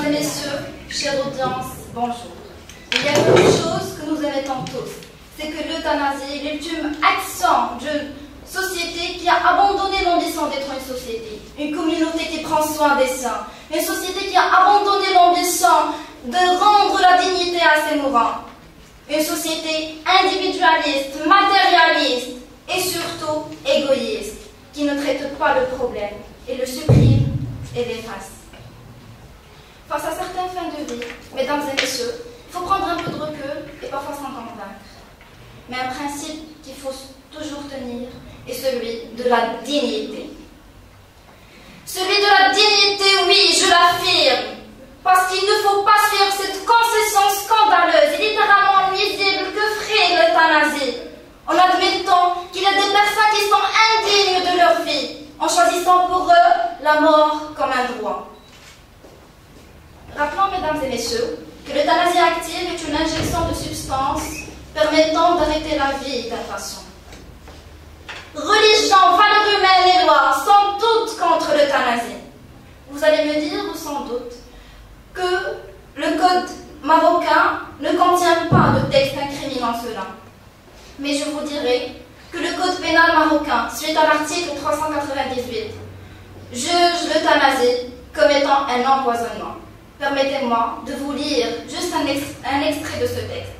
Mesdames et messieurs, chère audience, bonjour. Il y a une chose que nous aimons tous, c'est que l'euthanasie est l'ultime action d'une société qui a abandonné l'ambition d'être une société, une communauté qui prend soin des siens, une société qui a abandonné l'ambition de rendre la dignité à ses mourants, une société individualiste, matérialiste et surtout égoïste, qui ne traite pas le problème et le supprime et l'efface. Face à certaines fins de vie, mesdames et messieurs, il faut prendre un peu de recul et parfois s'en convaincre. Mais un principe qu'il faut toujours tenir est celui de la dignité. Celui de la dignité, oui, je l'affirme, parce qu'il ne faut pas suivre cette concession scandaleuse et littéralement nuisible que ferait l'euthanasie, en admettant qu'il y a des personnes qui sont indignes de leur vie, en choisissant pour eux la mort comme un droit. Rappelons, mesdames et messieurs, que l'euthanasie active est une injection de substances permettant d'arrêter la vie d'un patient. Religion, valeurs humaines et lois sont toutes contre l'euthanasie. Vous allez me dire, sans doute, que le code marocain ne contient pas de texte incriminant cela. Mais je vous dirai que le code pénal marocain, suite à l'article 398, juge l'euthanasie comme étant un empoisonnement. Permettez-moi de vous lire juste un extrait de ce texte.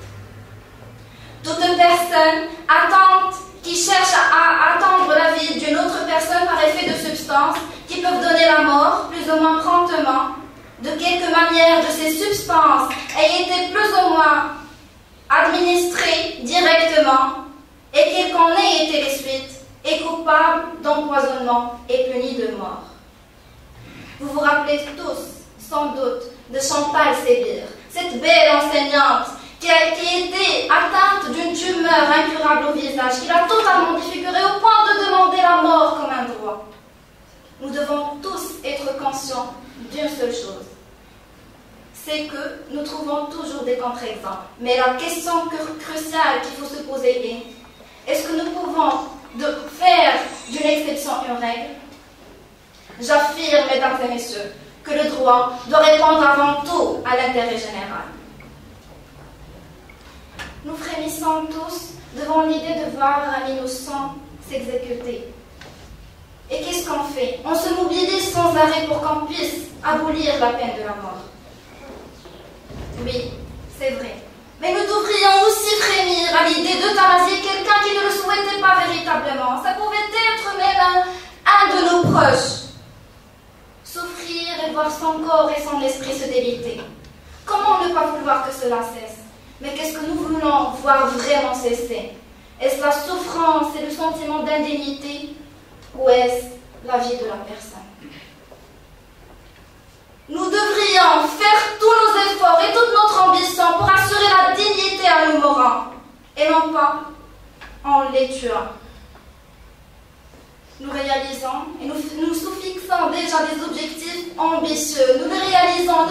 Toute personne attente qui cherche à attendre la vie d'une autre personne par effet de substances qui peuvent donner la mort, plus ou moins promptement, de quelque manière de ces substances ait été plus ou moins administrée directement et quelles qu'en aient été les suites, est coupable d'empoisonnement et puni de mort. Vous vous rappelez tous, sans doute, de Chantal Sébir, cette belle enseignante qui a été atteinte d'une tumeur incurable au visage, qui l'a totalement défigurée au point de demander la mort comme un droit. Nous devons tous être conscients d'une seule chose, c'est que nous trouvons toujours des contre-exemples. Mais la question cruciale qu'il faut se poser est, est-ce que nous pouvons faire d'une exception une règle? J'affirme, mesdames et messieurs, que le droit doit répondre avant tout à l'intérêt général. Nous frémissons tous devant l'idée de voir un innocent s'exécuter. Et qu'est-ce qu'on fait? On se mobilise sans arrêt pour qu'on puisse abolir la peine de la mort. Oui, c'est vrai. Mais nous devrions aussi frémir à l'idée d'euthanasier quelqu'un qui ne le souhaitait pas véritablement. Ça pouvait être même un de nos proches. Souffrir et voir son corps et son esprit se déliter. Comment ne pas vouloir que cela cesse? Mais qu'est-ce que nous voulons voir vraiment cesser? Est-ce la souffrance et le sentiment d'indignité ou est-ce la vie de la personne? Nous devrions faire tous nos efforts et toute notre ambition pour assurer la dignité à nos mourants et non pas en les tuant. Nous réalisons et nous sous-fixons déjà des objectifs ambitieux. Nous réalisons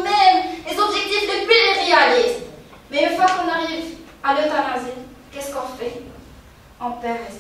même les objectifs les plus réalistes. Mais une fois qu'on arrive à l'euthanasie, qu'est-ce qu'on fait? On perd espoir.